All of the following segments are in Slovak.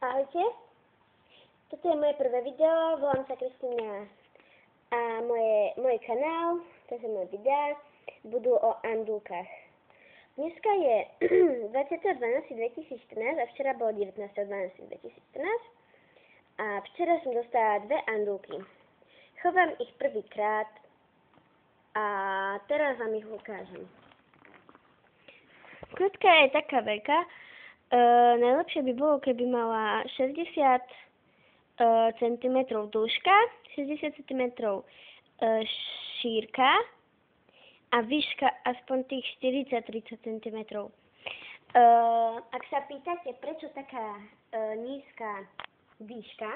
Ahojte, toto je moje prvé video, volám sa Kristína a môj kanál, takže moje videá budú o andúkach. Dneska je 20.12.2014 a včera bolo 19.12.2014 a včera som dostala 2 andúky. Chovám ich prvýkrát a teraz vám ich ukážem. Kľudka je taká veľká. Najlepšie by bolo, keby mala 60 cm dĺžka, 60 cm šírka a výška aspoň tých 40-30 cm. Ak sa pýtate, prečo taká nízka výška,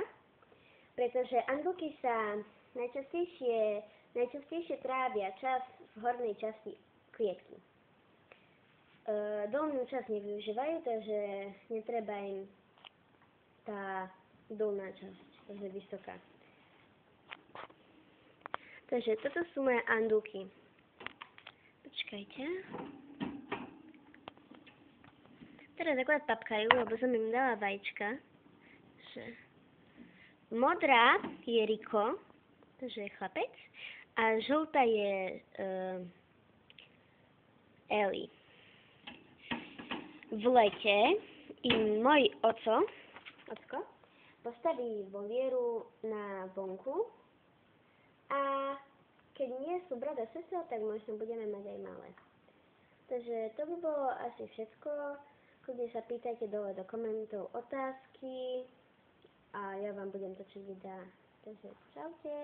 pretože andúky sa najčastejšie trávia čas v hornej časti klietky. Dolnú časť nevyužívajú, takže netreba im tá dolná časť, takže vysoká. Takže toto sú moje andúky. Počkajte. Teraz akorát papkajú, lebo som im dala vajíčka. Modrá je Riko, takže je chlapec, a žltá je Ellie. V lete im môj ocko postaví volieru na vonku a keď nie sú brat a sestra, tak možno budeme mať aj malé. Takže to by bolo asi všetko. Kľudne sa pýtajte dole do komentov otázky a ja vám budem točiť videá. Takže čaute.